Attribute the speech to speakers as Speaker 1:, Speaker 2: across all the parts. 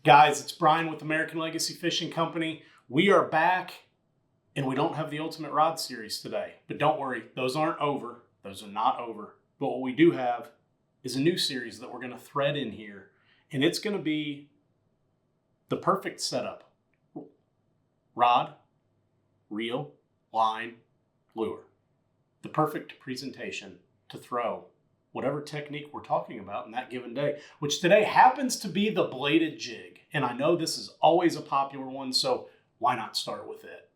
Speaker 1: Guys, it's Brian with American Legacy Fishing Company. We are back, and we don't have the Ultimate Rod Series today. But don't worry, those aren't over. Those are not over. But what we do have is a new series that we're going to thread in here, and it's going to be the perfect setup. Rod, reel, line, lure. The perfect presentation to throw whatever technique we're talking about in that given day, which today happens to be the bladed jig. And I know this is always a popular one, so why not start with it?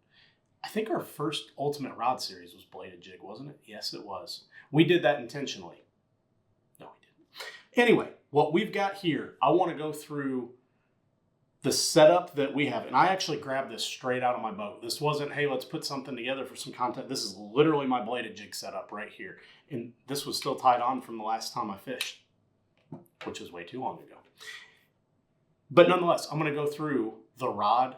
Speaker 1: I think our first Ultimate Rod Series was bladed jig, wasn't it? Yes, it was. We did that intentionally. No, we didn't. Anyway, what we've got here, I want to go through the setup that we have. And I actually grabbed this straight out of my boat. This wasn't, hey, let's put something together for some content. This is literally my bladed jig setup right here. And this was still tied on from the last time I fished, which was way too long ago. But nonetheless, I'm going to go through the rod,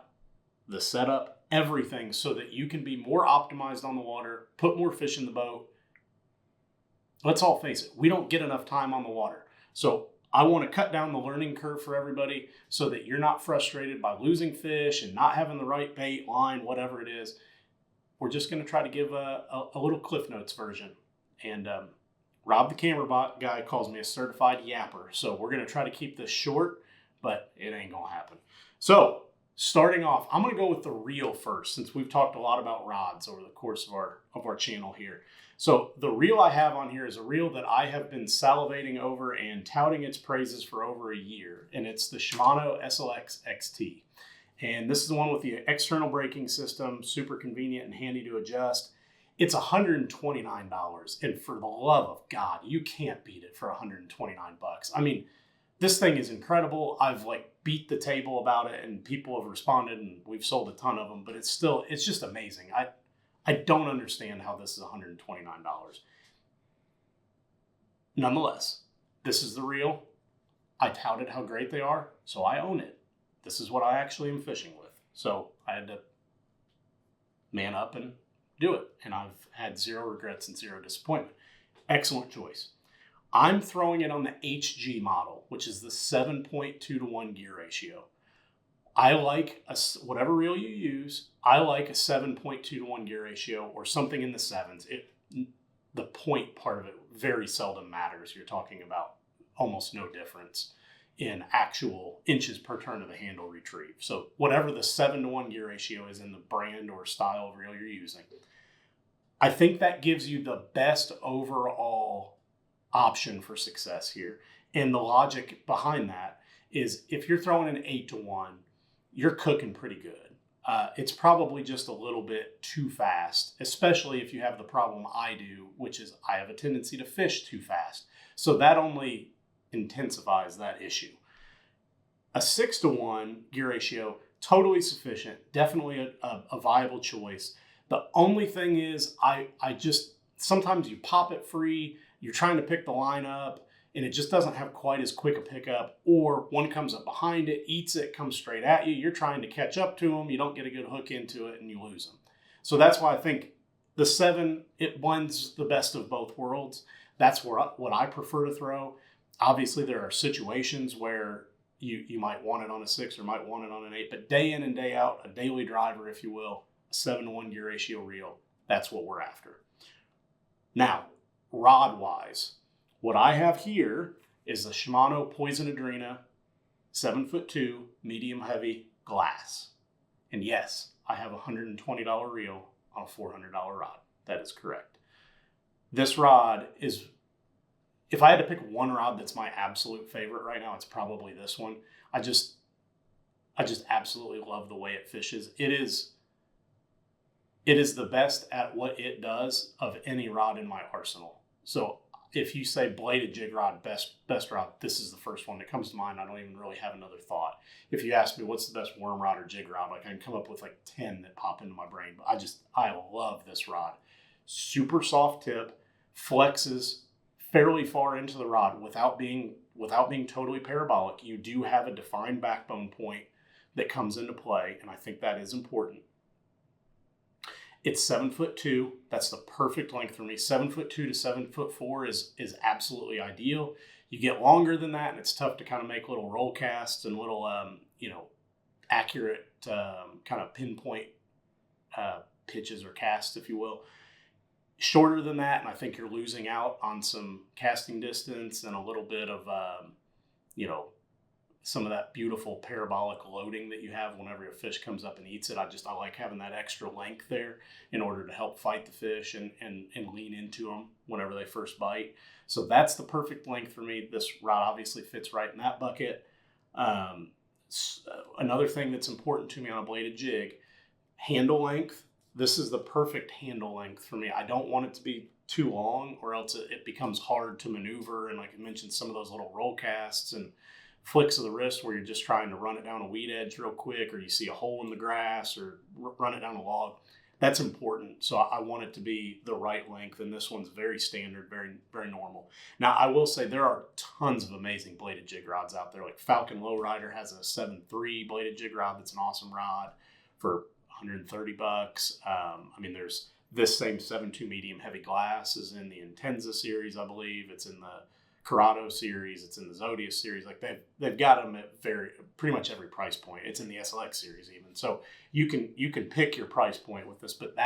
Speaker 1: the setup, everything so that you can be more optimized on the water, put more fish in the boat. Let's all face it, we don't get enough time on the water. So I want to cut down the learning curve for everybody so that you're not frustrated by losing fish and not having the right bait, line, whatever it is. We're just going to try to give a little Cliff Notes version. And Rob the camera bot guy calls me a certified yapper. So we're going to try to keep this short, but it ain't going to happen. So starting off, I'm going to go with the reel first, since we've talked a lot about rods over the course of our channel here. So the reel I have on here is a reel that I have been salivating over and touting its praises for over a year, and it's the Shimano SLX XT. And this is the one with the external braking system, super convenient and handy to adjust. It's $129, and for the love of God, you can't beat it for $129. I mean, this thing is incredible. I've beat the table about it, and people have responded, and we've sold a ton of them, but it's just amazing. I don't understand how this is $129. Nonetheless, this is the reel. I touted how great they are, so I own it. This is what I actually am fishing with. So I had to man up and do it, and I've had zero regrets and zero disappointment. Excellent choice. I'm throwing it on the HG model, which is the 7.2 to 1 gear ratio. I like whatever reel you use. I like a 7.2 to 1 gear ratio or something in the sevens. The point part of it very seldom matters. You're talking about almost no difference in actual inches per turn of the handle retrieve. So whatever the 7 to 1 gear ratio is in the brand or style of reel you're using, I think that gives you the best overall option for success here. And the logic behind that is if you're throwing an 8 to 1, you're cooking pretty good. It's probably just a little bit too fast, especially if you have the problem I do, which is I have a tendency to fish too fast. So that only intensifies that issue. A 6 to 1 gear ratio, totally sufficient, definitely a viable choice. The only thing is I just, sometimes you pop it free, you're trying to pick the line up, and it just doesn't have quite as quick a pickup, or one comes up behind it, eats it, comes straight at you. You're trying to catch up to them. You don't get a good hook into it, and you lose them. So that's why I think the 7, it blends the best of both worlds. That's what I prefer to throw. Obviously, there are situations where you might want it on a 6 or might want it on an 8, but day in and day out, a daily driver, if you will, a 7 to 1 gear ratio reel, that's what we're after. Now, rod-wise, what I have here is the Shimano Poison Adrena 7'2" medium heavy glass. And yes, I have a $120 reel on a $400 rod. That is correct. This rod is, if I had to pick one rod that's my absolute favorite right now, it's probably this one. I just absolutely love the way it fishes. It is the best at what it does of any rod in my arsenal. So if you say bladed jig rod, best rod, this is the first one that comes to mind. I don't even really have another thought. If you ask me what's the best worm rod or jig rod, I can come up with 10 that pop into my brain. But I love this rod. Super soft tip, flexes fairly far into the rod without being totally parabolic. You do have a defined backbone point that comes into play, and I think that is important. It's 7'2". That's the perfect length for me. 7'2" to 7'4" is absolutely ideal. You get longer than that, and it's tough to kind of make little roll casts and little, accurate kind of pinpoint pitches or casts, if you will. Shorter than that, and I think you're losing out on some casting distance and a little bit of, some of that beautiful parabolic loading that you have whenever a fish comes up and eats it. I like having that extra length there in order to help fight the fish and lean into them whenever they first bite. So that's the perfect length for me. This rod obviously fits right in that bucket. Another thing that's important to me on a bladed jig, handle length. This is the perfect handle length for me. I don't want it to be too long, or else it becomes hard to maneuver. And like I mentioned, some of those little roll casts and flicks of the wrist where you're just trying to run it down a weed edge real quick, or you see a hole in the grass, or run it down a log. That's important. So I want it to be the right length, and this one's very standard, very, very normal. Now, I will say there are tons of amazing bladed jig rods out there. Like Falcon Lowrider has a 7.3 bladed jig rod that's an awesome rod for $130. There's this same 7.2 medium heavy glass is in the Intenza series, I believe. It's in the Corrado series. It's in the Zodiac series. Like they've got them at pretty much every price point. It's in the SLX series even. So you can pick your price point with this, but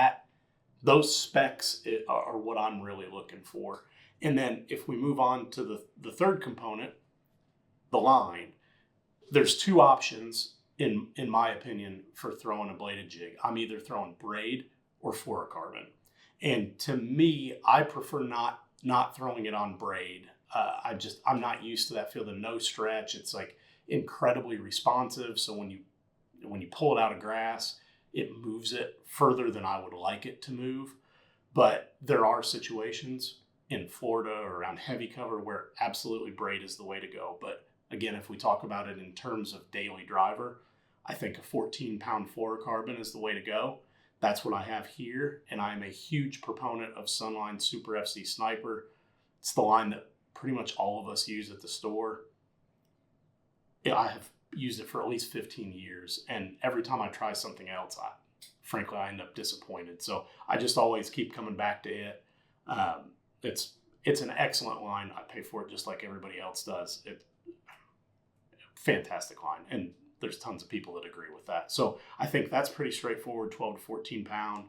Speaker 1: those specs are what I'm really looking for. And then if we move on to the third component, the line, there's two options in my opinion for throwing a bladed jig. I'm either throwing braid or fluorocarbon. And to me, I prefer not throwing it on braid. I'm not used to that feel, the no stretch. It's like incredibly responsive. So when you pull it out of grass, it moves it further than I would like it to move. But there are situations in Florida or around heavy cover where absolutely braid is the way to go. But again, if we talk about it in terms of daily driver, I think a 14-pound fluorocarbon is the way to go. That's what I have here. And I'm a huge proponent of Sunline Super FC Sniper. It's the line that pretty much all of us use at the store. I have used it for at least 15 years. And every time I try something else, frankly, I end up disappointed. So I just always keep coming back to it. It's an excellent line. I pay for it just like everybody else does. Fantastic line. And there's tons of people that agree with that. So I think that's pretty straightforward, 12 to 14 pound.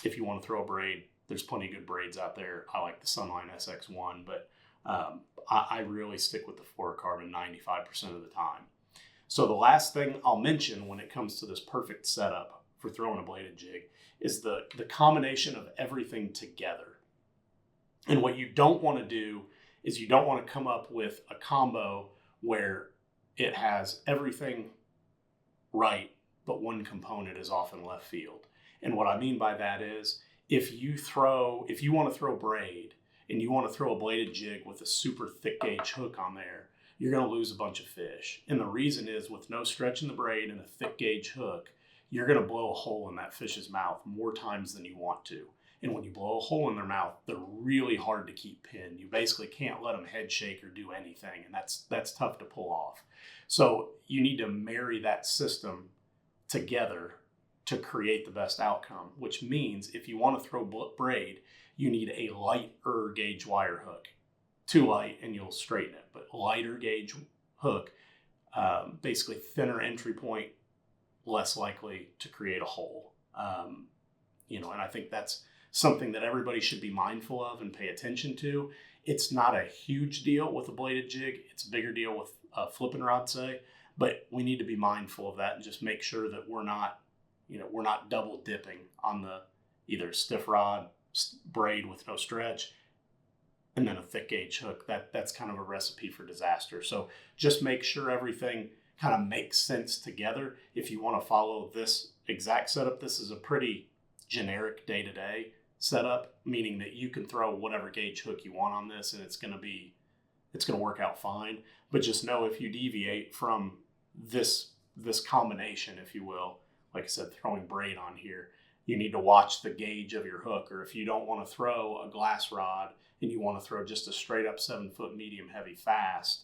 Speaker 1: If you want to throw a braid, there's plenty of good braids out there. I like the Sunline SX1, but I really stick with the fluorocarbon 95% of the time. So the last thing I'll mention when it comes to this perfect setup for throwing a bladed jig is the combination of everything together. And what you don't want to do is you don't want to come up with a combo where it has everything right, but one component is off in left field. And what I mean by that is if you want to throw braid and you want to throw a bladed jig with a super thick gauge hook on there, you're going to lose a bunch of fish. And the reason is with no stretch in the braid and a thick gauge hook, you're going to blow a hole in that fish's mouth more times than you want to. And when you blow a hole in their mouth, they're really hard to keep pinned. You basically can't let them head shake or do anything. And that's tough to pull off. So you need to marry that system together to create the best outcome, which means if you want to throw braid, you need a lighter gauge wire hook. Too light and you'll straighten it, but lighter gauge hook, basically thinner entry point, less likely to create a hole. And I think that's something that everybody should be mindful of and pay attention to. It's not a huge deal with a bladed jig. It's a bigger deal with a flipping rod, say, but we need to be mindful of that and just make sure that we're not double dipping on the either stiff rod, braid with no stretch, and then a thick gauge hook. That's kind of a recipe for disaster. So just make sure everything kind of makes sense together. If you want to follow this exact setup, this is a pretty generic day-to-day setup, meaning that you can throw whatever gauge hook you want on this and it's going to work out fine. But just know if you deviate from this combination, if you will, like I said, throwing braid on here, you need to watch the gauge of your hook. Or if you don't want to throw a glass rod and you want to throw just a straight up 7-foot medium heavy fast,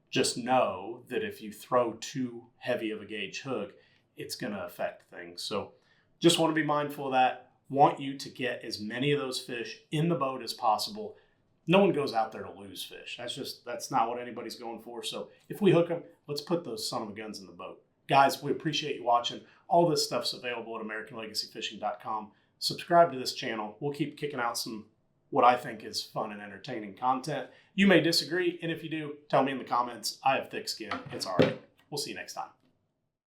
Speaker 1: just know that if you throw too heavy of a gauge hook, it's going to affect things. So just want to be mindful of that. Want you to get as many of those fish in the boat as possible. No one goes out there to lose fish. That's not what anybody's going for. So if we hook them, let's put those son of a guns in the boat. Guys, we appreciate you watching. All this stuff's available at AmericanLegacyFishing.com. Subscribe to this channel. We'll keep kicking out some what I think is fun and entertaining content. You may disagree, and if you do, tell me in the comments. I have thick skin. It's all right. We'll see you next time.